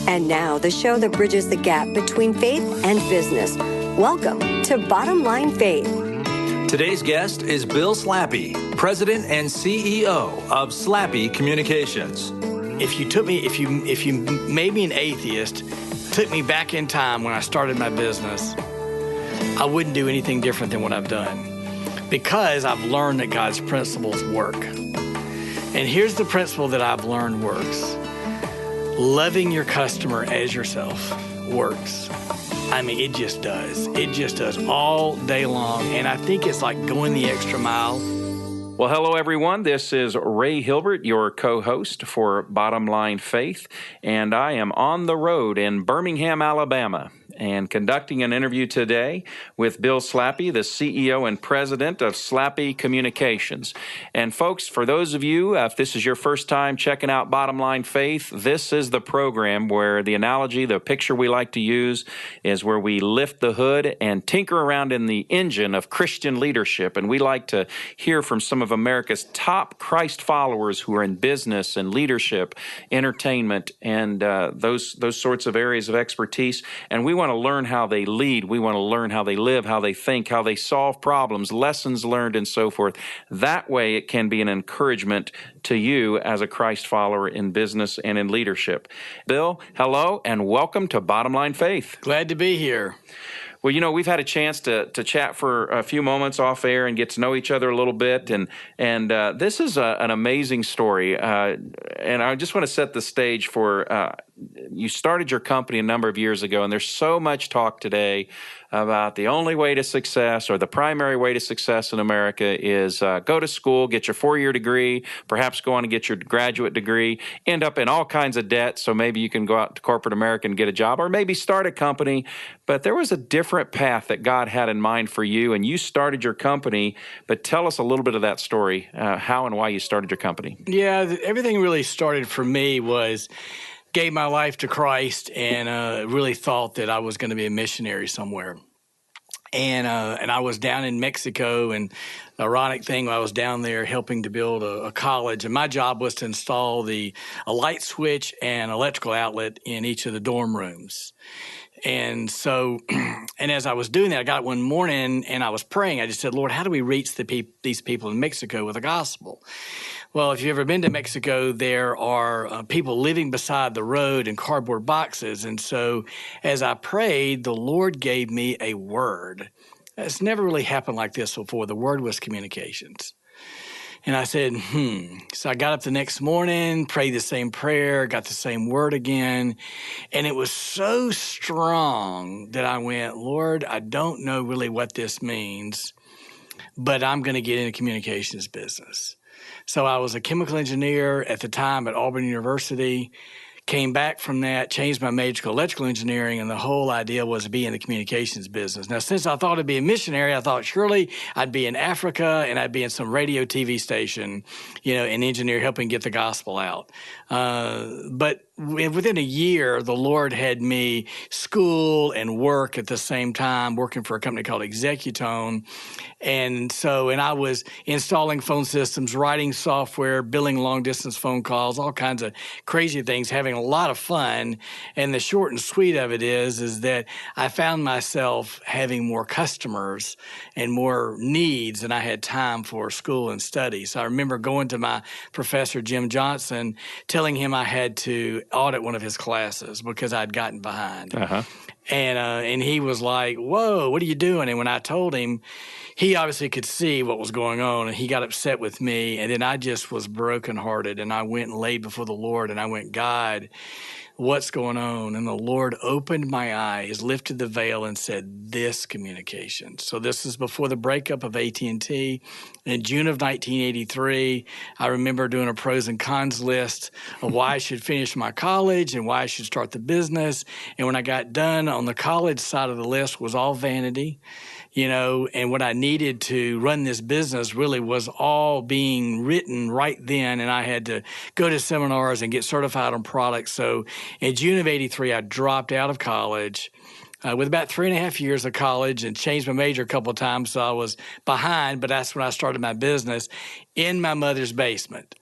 And now, the show that bridges the gap between faith and business. Welcome to Bottom Line Faith. Today's guest is Bill Slappey, President and CEO of Slappey Communications. If you made me an atheist, took me back in time when I started my business, I wouldn't do anything different than what I've done, because I've learned that God's principles work. And here's the principle that I've learned works. Loving your customer as yourself works. I mean, it just does. It just does all day long. And I think it's like going the extra mile. Well, hello, everyone. This is Ray Hilbert, your co-host for Bottom Line Faith, and I am on the road in Birmingham, Alabama, and conducting an interview today with Bill Slappey, the CEO and President of Slappey Communications. And folks, for those of you, if this is your first time checking out Bottom Line Faith, this is the program where the analogy, the picture we like to use is where we lift the hood and tinker around in the engine of Christian leadership. And we like to hear from some of America's top Christ followers who are in business and leadership, entertainment, and those sorts of areas of expertise. And we want to learn how they lead. We want to learn how they live, how they think, how they solve problems, lessons learned, and so forth. That way, it can be an encouragement to you as a Christ follower in business and in leadership. Bill, hello, and welcome to Bottom Line Faith. Glad to be here. Well, you know, we've had a chance to chat for a few moments off air and get to know each other a little bit, and this is an amazing story, and I just want to set the stage for you started your company a number of years ago, and there's so much talk today about the only way to success or the primary way to success in America is go to school, get your 4-year degree, perhaps go on and get your graduate degree, end up in all kinds of debt, so maybe you can go out to corporate America and get a job, or maybe start a company. But there was a different path that God had in mind for you, and you started your company. But tell us a little bit of that story, how and why you started your company. Yeah, everything really started for me was gave my life to Christ and really thought that I was going to be a missionary somewhere. And I was down in Mexico, and the ironic thing, I was down there helping to build a college, and my job was to install a light switch and electrical outlet in each of the dorm rooms. And so, and as I was doing that, I got up one morning and I was praying. I just said, Lord, how do we reach these people in Mexico with the gospel? Well, if you've ever been to Mexico, there are people living beside the road in cardboard boxes. And so as I prayed, the Lord gave me a word. It's never really happened like this before. The word was communications. And I said, So I got up the next morning, prayed the same prayer, got the same word again. And it was so strong that I went, Lord, I don't know really what this means, but I'm going to get into communications business. So I was a chemical engineer at the time at Auburn University, came back from that, changed my major to electrical engineering, and the whole idea was to be in the communications business. Now, since I thought I'd be a missionary, I thought surely I'd be in Africa and I'd be in some radio TV station, an engineer helping get the gospel out. But within a year, the Lord had me school and work at the same time, working for a company called Executone. And I was installing phone systems, writing software, billing long-distance phone calls, all kinds of crazy things, having a lot of fun. And the short and sweet of it is that I found myself having more customers and more needs than I had time for school and study. So I remember going to my professor, Jim Johnson, telling him I had to audit one of his classes because I'd gotten behind. Uh-huh. And he was like, whoa, what are you doing? And when I told him, he obviously could see what was going on, and he got upset with me. And then I just was brokenhearted, and I went and laid before the Lord, and I went, God, what's going on? And the Lord opened my eyes, lifted the veil, and said, this communication. So this is before the breakup of AT&T. In June of 1983, I remember doing a pros and cons list of why I should finish my college and why I should start the business. And when I got done, on the college side of the list was all vanity. And what I needed to run this business really was all being written right then, and I had to go to seminars and get certified on products. So in June of 83, I dropped out of college with about 3.5 years of college and changed my major a couple of times, so I was behind, but that's when I started my business. in my mother's basement.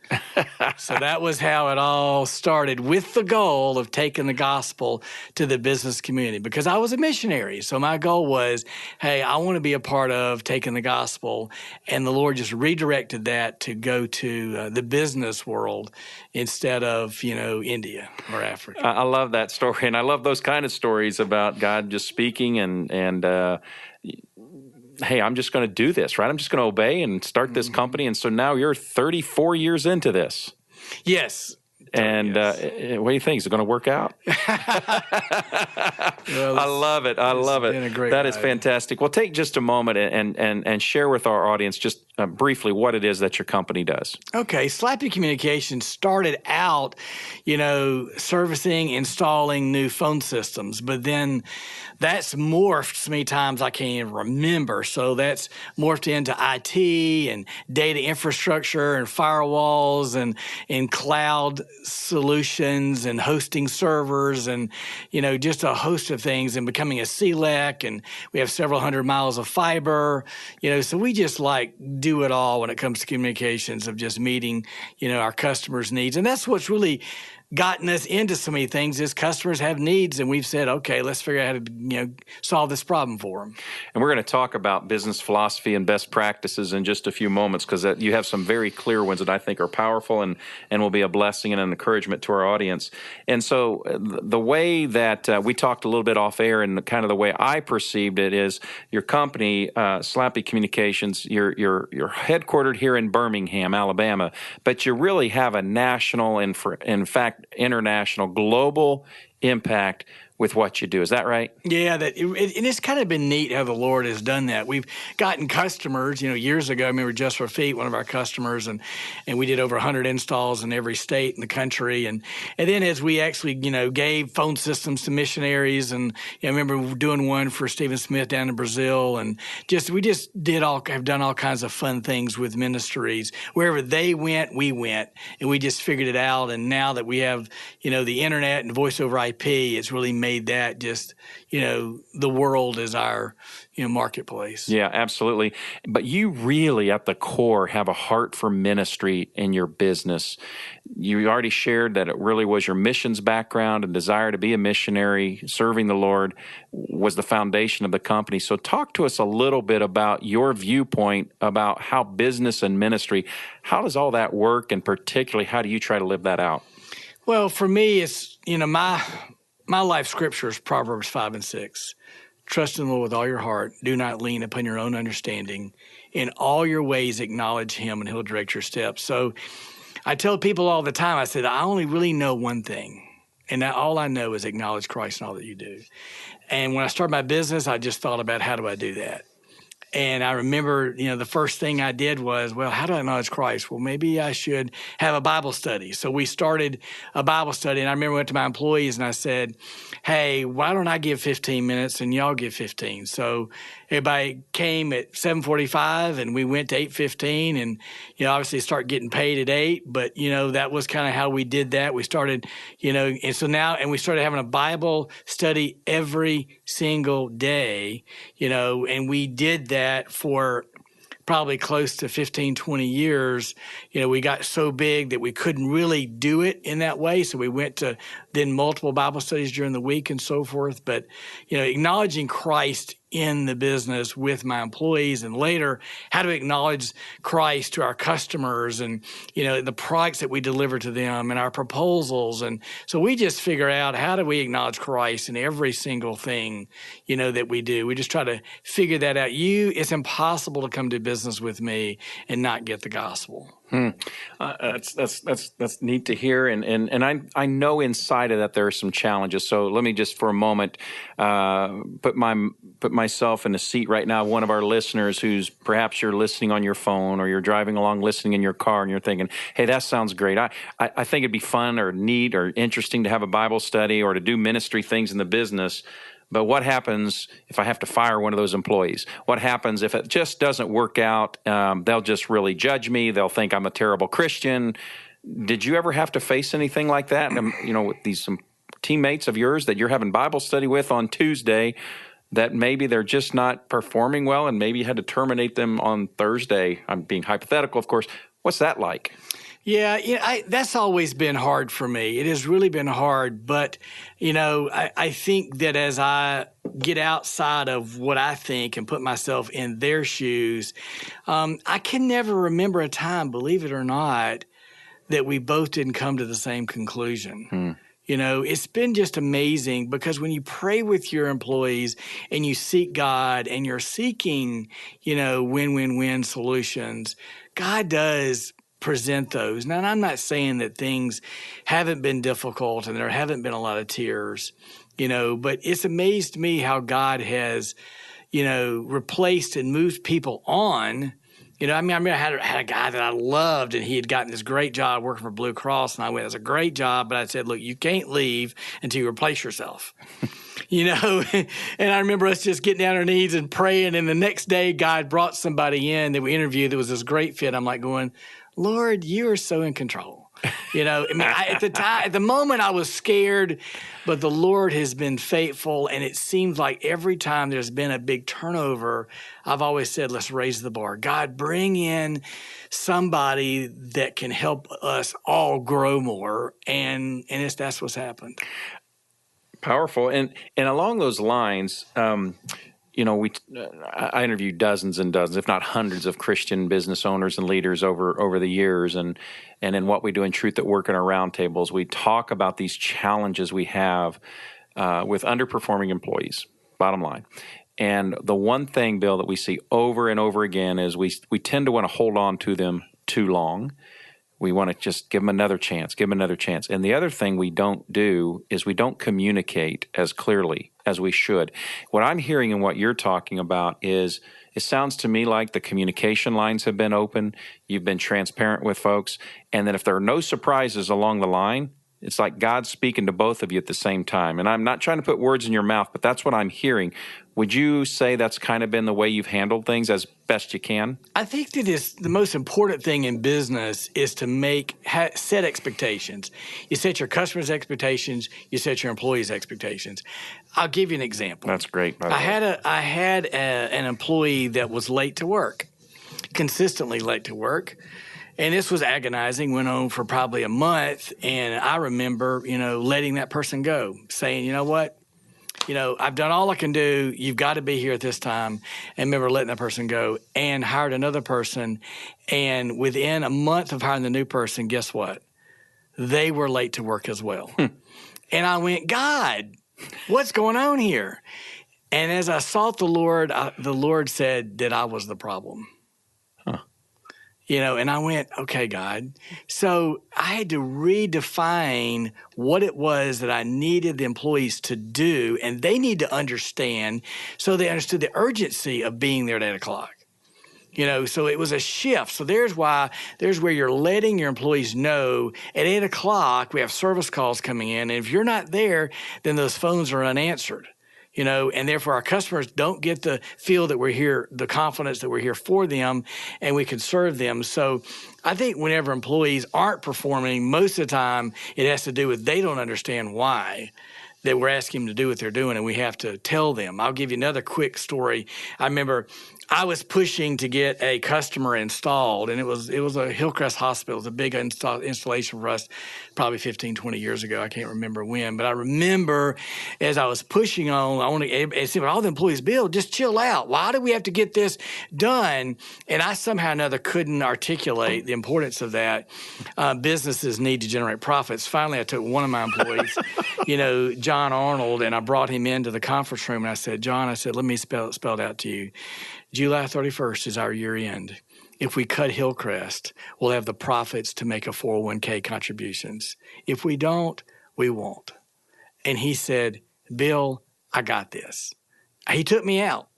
So that was how it all started, with the goal of taking the gospel to the business community, because I was a missionary. So my goal was, hey, I want to be a part of taking the gospel. And the Lord just redirected that to go to the business world instead of, India or Africa. I love that story. And I love those kind of stories about God just speaking and hey, I'm just going to do this, right? I'm just going to obey and start this company. And so now you're 34 years into this. Yes. And what do you think? Is it going to work out? Well, I love it. I love it. That is fantastic. Well, take just a moment and share with our audience just briefly what it is that your company does. Okay. Slappey Communications started out, servicing, installing new phone systems, but then that's morphed so many times I can't even remember. So that's morphed into IT and data infrastructure and firewalls and cloud solutions and hosting servers and, just a host of things, and becoming a CLEC, and we have several hundred miles of fiber, so we just do it all when it comes to communications, of just meeting, our customers' needs. And that's what's really gotten us into so many things, is customers have needs, and we've said, okay, let's figure out how to solve this problem for them. And we're going to talk about business philosophy and best practices in just a few moments, because you have some very clear ones that I think are powerful and will be a blessing and an encouragement to our audience. And so the way that we talked a little bit off air, and kind of the way I perceived it, is your company, Slappey Communications, you're headquartered here in Birmingham, Alabama, but you really have a national and, in fact, international, global impact with what you do. Is that right? Yeah, and it's kind of been neat how the Lord has done that. We've gotten customers, years ago. I remember Just for Feet, one of our customers, and we did over 100 installs in every state in the country. And then as we actually, gave phone systems to missionaries, and I remember doing one for Stephen Smith down in Brazil, and we just have done all kinds of fun things with ministries. Wherever they went, we went, and we just figured it out. And now that we have, the internet and voice over IP, it's really made that just, the world is our, marketplace. Yeah, absolutely. But you really, at the core, have a heart for ministry in your business. You already shared that it really was your missions background and desire to be a missionary, serving the Lord was the foundation of the company. So talk to us a little bit about your viewpoint about how business and ministry, how does all that work, and particularly how do you try to live that out? Well, for me, it's, my life scripture is Proverbs 5 and 6. Trust in the Lord with all your heart. Do not lean upon your own understanding. In all your ways, acknowledge him, and he'll direct your steps. So I tell people all the time, I said, I only really know one thing, and all I know is acknowledge Christ in all that you do. And when I started my business, I just thought about, how do I do that? And I remember, the first thing I did was, well, how do I acknowledge Christ? Well, maybe I should have a Bible study. So we started a Bible study, and I remember I went to my employees and I said, hey, why don't I give 15 minutes and y'all give 15? So everybody came at 7:45 and we went to 8:15, and, obviously start getting paid at 8, but, that was kind of how we did that. We started, and so now, and we started having a Bible study every single day, and we did that for probably close to 15, 20 years. We got so big that we couldn't really do it in that way. So we went to then multiple Bible studies during the week and so forth. But, acknowledging Christ in the business with my employees, and later how to acknowledge Christ to our customers, and, the products that we deliver to them and our proposals. And so we just figure out, how do we acknowledge Christ in every single thing, that we do. We just try to figure that out. It's impossible to come to business with me and not get the gospel. That's neat to hear, and I know inside of that there are some challenges. So let me just for a moment put myself in the seat right now of one of our listeners who's perhaps you're listening on your phone, or you're driving along listening in your car, and you're thinking, hey, that sounds great. I think it'd be fun or neat or interesting to have a Bible study or to do ministry things in the business. But what happens if I have to fire one of those employees? What happens if it just doesn't work out? They'll just really judge me. They'll think I'm a terrible Christian. Did you ever have to face anything like that? With some teammates of yours that you're having Bible study with on Tuesday, that maybe they're just not performing well, and maybe you had to terminate them on Thursday. I'm being hypothetical, of course. What's that like? Yeah, that's always been hard for me. It has really been hard. But, I think that as I get outside of what I think and put myself in their shoes, I can never remember a time, believe it or not, that we both didn't come to the same conclusion. It's been just amazing because when you pray with your employees and you seek God and you're seeking, win-win-win solutions, God does present those. Now, I'm not saying that things haven't been difficult and there haven't been a lot of tears, but it's amazed me how God has, replaced and moved people on. I remember I had a guy that I loved, and he had gotten this great job working for Blue Cross, and I went, "It's a great job," but I said, "Look, you can't leave until you replace yourself." And I remember us just getting down on our knees and praying, and the next day God brought somebody in that we interviewed that was this great fit. I'm like going, "Lord, you are so in control." At the moment I was scared, but the Lord has been faithful. And it seems like every time there's been a big turnover, I've always said, let's raise the bar. God, bring in somebody that can help us all grow more. And that's what's happened. Powerful. And along those lines, I interviewed dozens and dozens, if not hundreds, of Christian business owners and leaders over the years. And in what we do in Truth at Work in our roundtables, we talk about these challenges we have with underperforming employees, bottom line. And the one thing, Bill, that we see over and over again is we tend to want to hold on to them too long. We want to just give them another chance. And the other thing we don't do is we don't communicate as clearly as we should. What I'm hearing and what you're talking about is it sounds to me like the communication lines have been open. You've been transparent with folks. And then if there are no surprises along the line, it's like God's speaking to both of you at the same time. And I'm not trying to put words in your mouth, but that's what I'm hearing. Would you say that's kind of been the way you've handled things as best you can? I think that is the most important thing in business is to set expectations. You set your customers' expectations. You set your employees' expectations. I'll give you an example. That's great. By the way. I had an employee that was late to work, consistently late to work. And this was agonizing, went on for probably a month. And I remember, letting that person go, saying, you know what? I've done all I can do. You've got to be here at this time. And remember letting that person go and hired another person. And within a month of hiring the new person, guess what? They were late to work as well. And I went, God, what's going on here? And as I sought the Lord said that I was the problem. And I went, okay, God. So I had to redefine what it was that I needed the employees to do, and they need to understand so they understood the urgency of being there at 8 o'clock. So it was a shift. So there's where you're letting your employees know at 8 o'clock we have service calls coming in, and if you're not there, then those phones are unanswered. And therefore our customers don't get the feel that we're here, the confidence that we're here for them and we can serve them. So I think whenever employees aren't performing, most of the time it has to do with they don't understand why that we're asking them to do what they're doing, and we have to tell them. I'll give you another quick story. I remember I was pushing to get a customer installed, and it was a Hillcrest Hospital. It was a big installation for us probably 15, 20 years ago. I can't remember when, but I remember as I was pushing on, it seemed like all the employees, Bill, just chill out. Why do we have to get this done? And I somehow or another couldn't articulate the importance of that. Businesses need to generate profits. Finally, I took one of my employees, John Arnold, and I brought him into the conference room, and I said, John, let me spell it out to you. July 31st is our year end. If we cut Hillcrest, we'll have the profits to make a 401k contributions. If we don't, we won't. And he said, Bill, I got this. He took me out.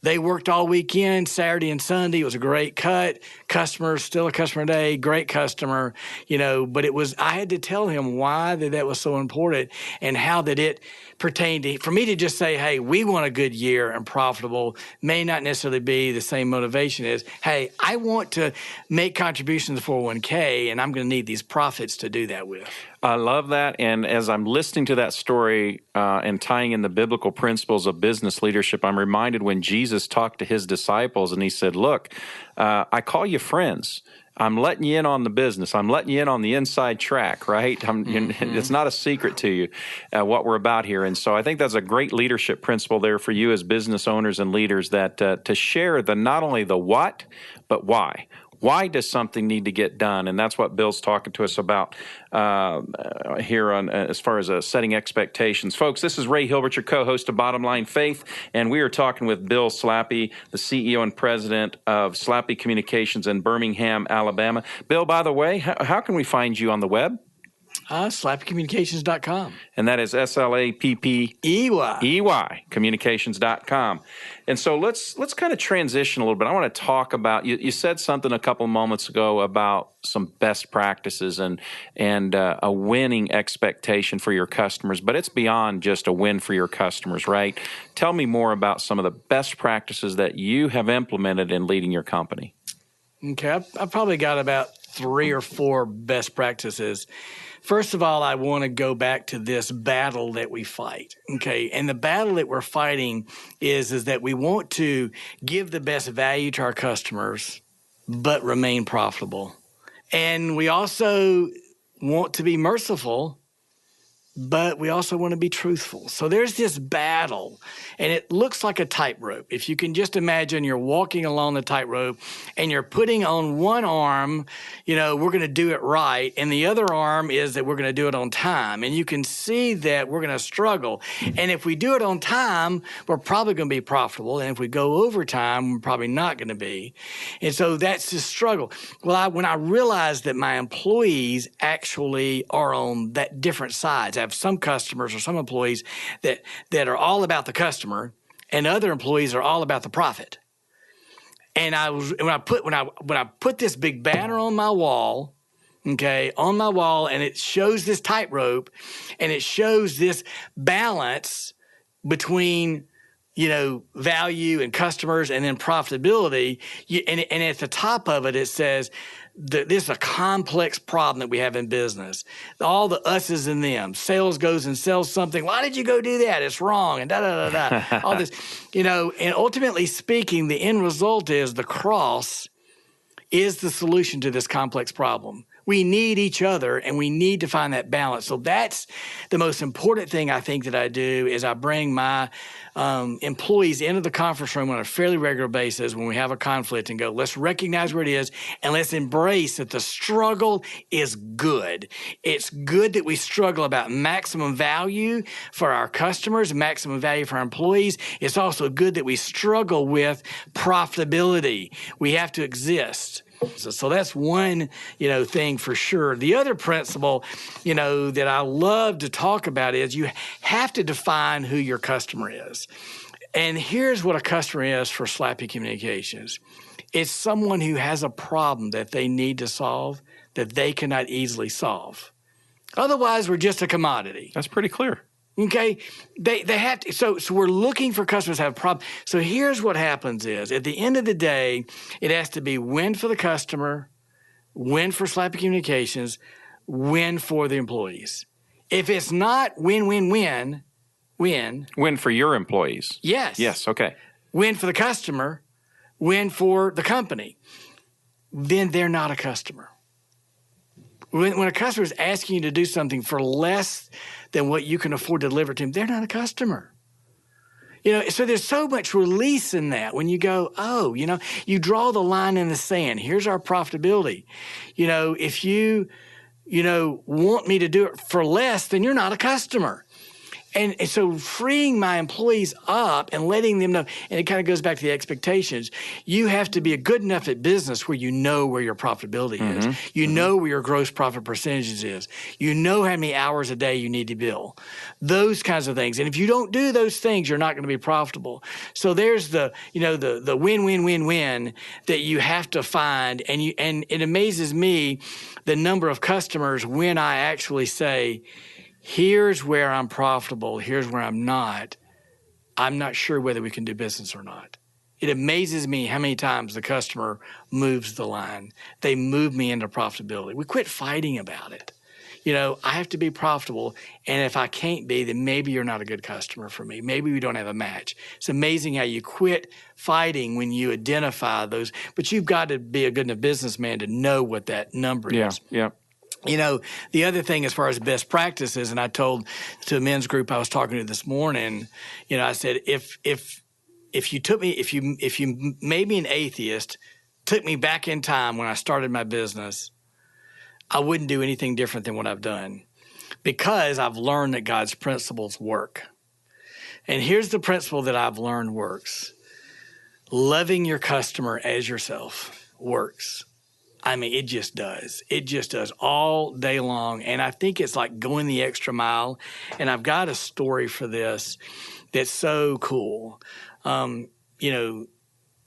They worked all weekend, Saturday and Sunday. It was a great cut. Customer, still a customer today, great customer, but I had to tell him why that was so important and how that it pertained to, for me to just say, hey, we want a good year and profitable may not necessarily be the same motivation as, hey, I want to make contributions to 401k and I'm going to need these profits to do that with. I love that. And as I'm listening to that story and tying in the biblical principles of business leadership, I'm reminded when Jesus talked to his disciples and he said, look, I call you friends. I'm letting you in on the business. I'm letting you in on the inside track, right? It's not a secret to you what we're about here. And so I think that's a great leadership principle there for you as business owners and leaders, that to share not only the what, but why. Why does something need to get done? And that's what Bill's talking to us about here on as far as setting expectations. Folks, this is Ray Hilbert, your co-host of Bottom Line Faith, and we are talking with Bill Slappey, the CEO and president of Slappey Communications in Birmingham, Alabama. Bill, by the way, how can we find you on the web? SlappeyCommunications.com. And that is SLAPPEY, communications.com. And so let's kind of transition a little bit. I want to talk about, you said something a couple of moments ago about some best practices and a winning expectation for your customers, but it's beyond just a win for your customers, right? Tell me more about some of the best practices that you have implemented in leading your company. Okay, I've probably got about 3 or 4 best practices. First of all, I want to go back to this battle that we fight, okay? And the battle that we're fighting is that we want to give the best value to our customers, but remain profitable. And we also want to be merciful, but we also want to be truthful. So there's this battle, and it looks like a tightrope. If you can just imagine you're walking along the tightrope and you're putting on one arm, we're going to do it right, and the other arm is that we're going to do it on time. And you can see that we're going to struggle. And if we do it on time, we're probably going to be profitable. And if we go over time, we're probably not going to be. And so that's the struggle. Well, when I realized that my employees actually are on that different sides, I have some customers or some employees that are all about the customer, and other employees are all about the profit. And when I put this big banner on my wall, and it shows this tightrope, and it shows this balance between value and customers and then profitability, and at the top of it, it says, this is a complex problem that we have in business. All the us's and them. Sales goes and sells something. Why did you go do that? It's wrong. And da-da-da-da. All this, and ultimately speaking, the end result is the cross is the solution to this complex problem. We need each other, and we need to find that balance. So that's the most important thing I think that I do is I bring my employees into the conference room on a fairly regular basis when we have a conflict and go, let's recognize where it is, and let's embrace that the struggle is good. It's good that we struggle about maximum value for our customers, maximum value for our employees. It's also good that we struggle with profitability. We have to exist. So that's one, thing for sure. The other principle, that I love to talk about is you have to define who your customer is. And here's what a customer is for Slappey Communications. It's someone who has a problem that they need to solve that they cannot easily solve. Otherwise, we're just a commodity. That's pretty clear. Okay, they have to. So we're looking for customers that have problems. So here's what happens is, at the end of the day, it has to be win for the customer, win for Slappey Communications, win for the employees. If it's not win for your employees. Yes, okay. Win for the customer, win for the company, then they're not a customer. When a customer is asking you to do something for less than what you can afford to deliver to them, they're not a customer. So there's so much release in that when you go, you draw the line in the sand. Here's our profitability. If you, want me to do it for less, then you're not a customer. And so freeing my employees up and letting them know, and it kind of goes back to the expectations, you have to be good enough at business where you know where your profitability is. You know where your gross profit percentages is. You know how many hours a day you need to bill. Those kinds of things. And if you don't do those things, you're not going to be profitable. So there's the win-win-win-win that you have to find. And it amazes me the number of customers when I actually say, here's where I'm profitable, here's where I'm not sure whether we can do business or not. It amazes me how many times the customer moves the line. They move me into profitability. We quit fighting about it. I have to be profitable. And if I can't be, then maybe you're not a good customer for me. Maybe we don't have a match. It's amazing how you quit fighting when you identify those. But you've got to be a good enough businessman to know what that number is. Yeah. The other thing as far as best practices, and I told to a men's group I was talking to this morning, I said, if you made me an atheist, took me back in time when I started my business, I wouldn't do anything different than what I've done, because I've learned that God's principles work. And here's the principle that I've learned works. Loving your customer as yourself works. I mean, it just does. It just does all day long. And I think it's like going the extra mile. And I've got a story for this that's so cool.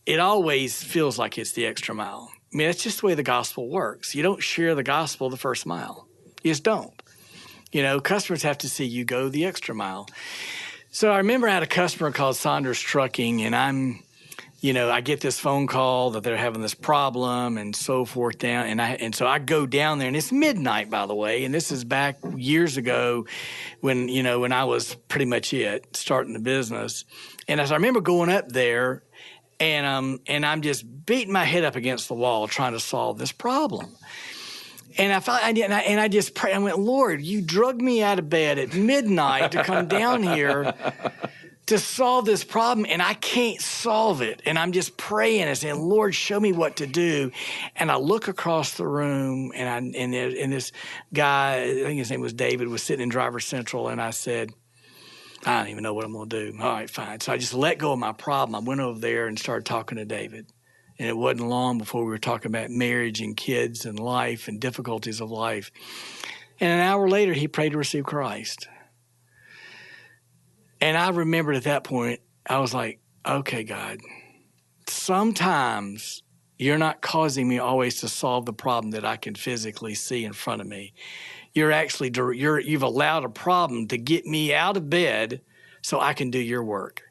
It always feels like it's the extra mile. I mean, that's just the way the gospel works. You don't share the gospel the first mile. You just don't. Customers have to see you go the extra mile. So I remember I had a customer called Saunders Trucking, and I get this phone call that they're having this problem and so forth down. And so I go down there, and it's midnight, by the way. And this is back years ago when I was pretty much starting the business. And as I remember going up there, and I'm just beating my head up against the wall trying to solve this problem. And I just prayed. I went, Lord, you drugged me out of bed at midnight to come down here to solve this problem, and I can't solve it. And I'm just praying and saying, Lord, show me what to do. And I look across the room, and this guy, I think his name was David, was sitting in Driver's Central, and I said, I don't even know what I'm going to do. All right, fine. So I just let go of my problem. I went over there and started talking to David. And it wasn't long before we were talking about marriage and kids and life and difficulties of life. And an hour later, he prayed to receive Christ. And I remembered at that point, I was like, okay, God, sometimes you're not causing me always to solve the problem that I can physically see in front of me. You've allowed a problem to get me out of bed so I can do your work.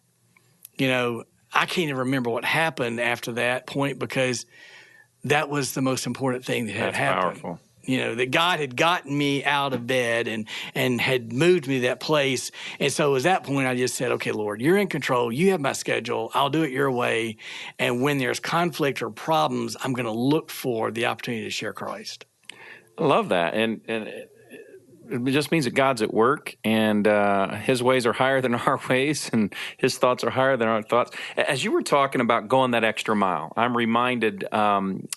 I can't even remember what happened after that point, because that was the most important thing that had happened. Powerful. That God had gotten me out of bed and had moved me to that place. And so at that point, I just said, okay, Lord, you're in control. You have my schedule. I'll do it your way. And when there's conflict or problems, I'm going to look for the opportunity to share Christ. I love that. And it just means that God's at work, and his ways are higher than our ways, and his thoughts are higher than our thoughts. As you were talking about going that extra mile, I'm reminded from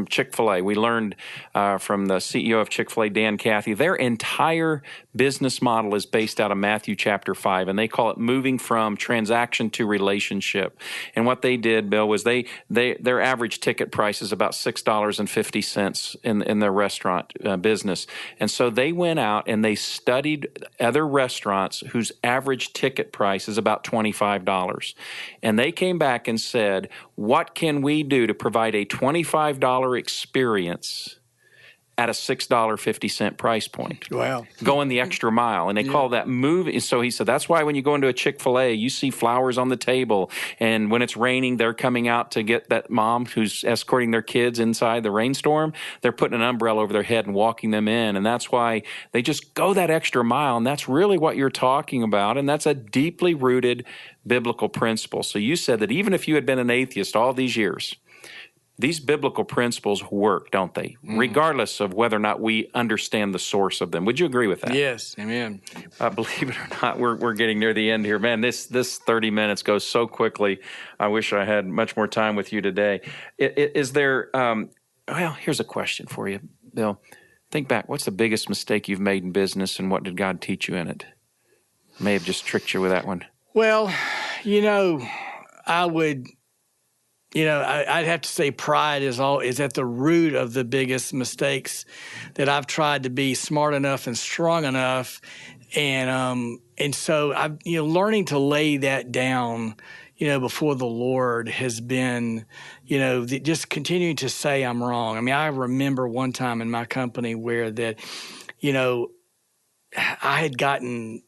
Chick-fil-A. We learned from the CEO of Chick-fil-A, Dan Cathy, their entire business model is based out of Matthew chapter 5, and they call it moving from transaction to relationship. And what they did, Bill, was their average ticket price is about $6.50 in their restaurant business. And so they went out and they studied other restaurants whose average ticket price is about $25. And they came back and said, what can we do to provide a $25 experience at a $6.50 price point? Wow. Going the extra mile. And they call that moving. So he said, that's why when you go into a Chick-fil-A, you see flowers on the table. And when it's raining, they're coming out to get that mom who's escorting their kids inside the rainstorm. They're putting an umbrella over their head and walking them in. And that's why they just go that extra mile. And that's really what you're talking about. And that's a deeply rooted biblical principle. So you said that even if you had been an atheist all these years, these biblical principles work, don't they? Regardless of whether or not we understand the source of them. Would you agree with that? Yes, amen. Believe it or not, we're getting near the end here. Man, this 30 minutes goes so quickly. I wish I had much more time with you today. Is there, well, here's a question for you, Bill. Think back, what's the biggest mistake you've made in business, and what did God teach you in it? I may have just tricked you with that one. Well, I'd have to say pride is at the root of the biggest mistakes that I've tried to be smart enough and strong enough. And so I've, learning to lay that down, before the Lord has been, just continuing to say I'm wrong. I mean, I remember one time in my company where that, I had gotten,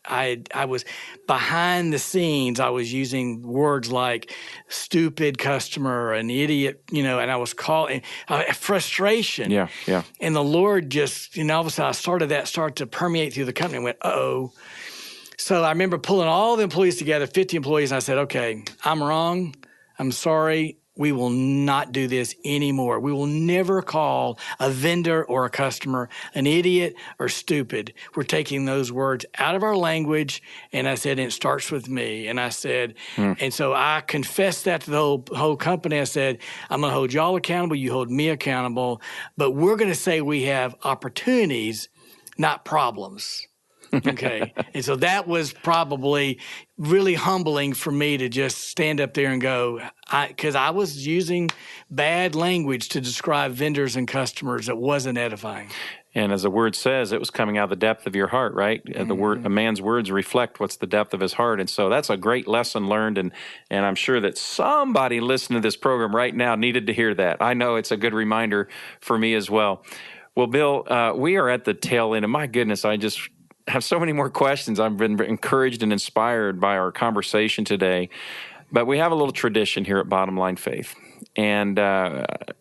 I was behind the scenes. I was using words like stupid customer, an idiot, and I was calling frustration. Yeah. And the Lord just, all of a sudden I started to permeate through the company and went, uh-oh. So I remember pulling all the employees together, 50 employees, and I said, okay, I'm wrong. I'm sorry. We will not do this anymore. We will never call a vendor or a customer an idiot or stupid. We're taking those words out of our language. And I said, and it starts with me. And I said, and so I confessed that to the whole company. I said, I'm going to hold y'all accountable. You hold me accountable. But we're going to say we have opportunities, not problems. Okay. And so that was probably really humbling for me to just stand up there and go, because I was using bad language to describe vendors and customers that wasn't edifying. And as the word says, it was coming out of the depth of your heart, right? The word, a man's words reflect what's the depth of his heart. And so that's a great lesson learned. And I'm sure that somebody listening to this program right now needed to hear that. I know it's a good reminder for me as well. Well, Bill, we are at the tail end. And my goodness, I just have so many more questions. I've been encouraged and inspired by our conversation today. But we have a little tradition here at Bottom Line Faith. And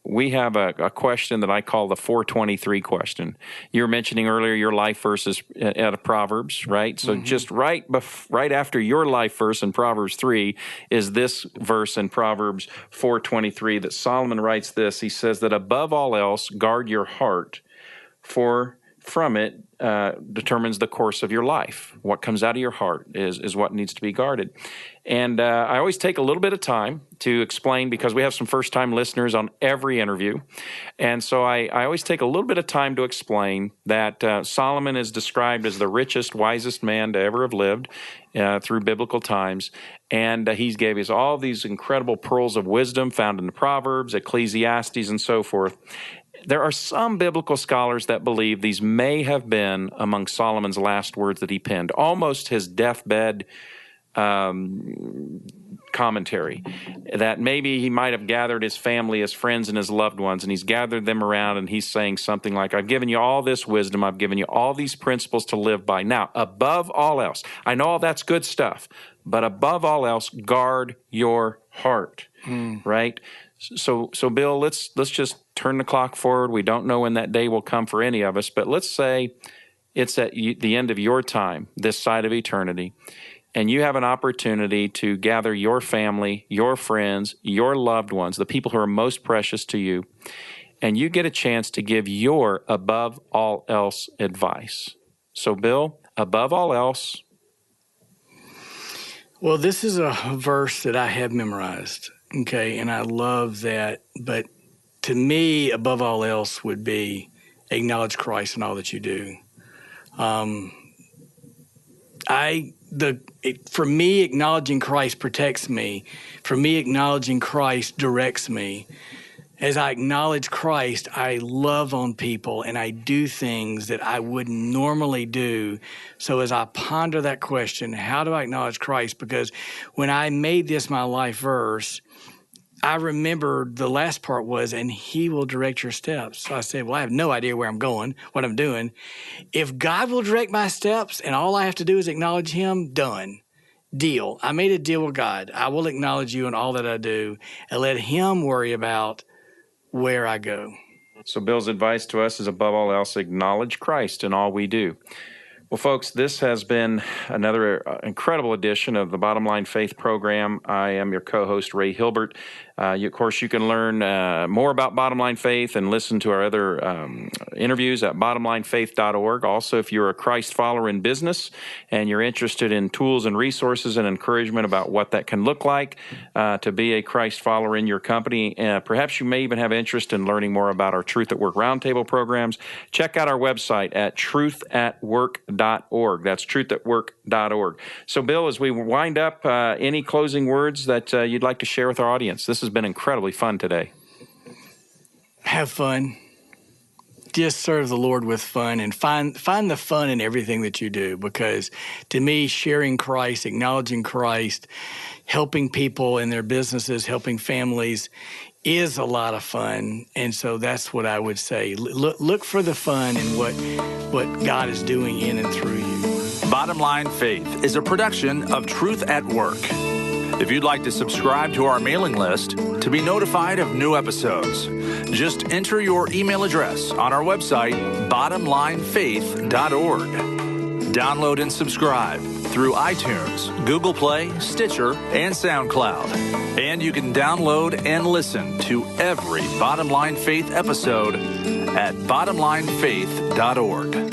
we have a question that I call the 423 question. You were mentioning earlier your life verses out of Proverbs, right? So just right after your life verse in Proverbs 3 is this verse in Proverbs 4:23 that Solomon writes this. He says that above all else, guard your heart, for from it determines the course of your life. What comes out of your heart is what needs to be guarded. And I always take a little bit of time to explain, because we have some first-time listeners on every interview. And so I always take a little bit of time to explain that Solomon is described as the richest, wisest man to ever have lived through biblical times. And he gave us all these incredible pearls of wisdom found in the Proverbs, Ecclesiastes, and so forth. There are some biblical scholars that believe these may have been among Solomon's last words that he penned, almost his deathbed commentary, that maybe he might have gathered his family, his friends, and his loved ones, and he's gathered them around, and he's saying something like, I've given you all this wisdom, I've given you all these principles to live by. Now, above all else, I know all that's good stuff, but above all else, guard your heart, right? So Bill, let's just turn the clock forward. We don't know when that day will come for any of us, but let's say it's at the end of your time, this side of eternity, and you have an opportunity to gather your family, your friends, your loved ones, the people who are most precious to you, and you get a chance to give your above all else advice. So Bill, above all else. Well, this is a verse that I have memorized. Okay, and I love that. But to me, above all else would be acknowledge Christ in all that you do. For me, acknowledging Christ protects me. For me, acknowledging Christ directs me. As I acknowledge Christ, I love on people and I do things that I wouldn't normally do. So as I ponder that question, how do I acknowledge Christ? Because when I made this my life verse, I remember the last part was, and he will direct your steps. So I said, well, I have no idea where I'm going, what I'm doing. If God will direct my steps and all I have to do is acknowledge him, done. Deal. I made a deal with God. I will acknowledge you in all that I do and let him worry about where I go. So Bill's advice to us is, above all else, acknowledge Christ in all we do. Well, folks, this has been another incredible edition of the Bottom Line Faith program. I am your co-host, Ray Hilbert. Of course, you can learn more about Bottom Line Faith and listen to our other interviews at bottomlinefaith.org. Also, if you're a Christ follower in business and you're interested in tools and resources and encouragement about what that can look like to be a Christ follower in your company, perhaps you may even have interest in learning more about our Truth at Work Roundtable programs, check out our website at truthatwork.org. That's truthatwork.org. So, Bill, as we wind up, any closing words that you'd like to share with our audience? This has been incredibly fun today. Have fun. Just serve the Lord with fun and find the fun in everything that you do, because to me, sharing Christ, acknowledging Christ, helping people in their businesses, helping families is a lot of fun. And so that's what I would say. Look for the fun in what God is doing in and through you. Bottom Line Faith is a production of Truth at Work. If you'd like to subscribe to our mailing list to be notified of new episodes, just enter your email address on our website, bottomlinefaith.org. Download and subscribe through iTunes, Google Play, Stitcher, and SoundCloud. And you can download and listen to every Bottom Line Faith episode at bottomlinefaith.org.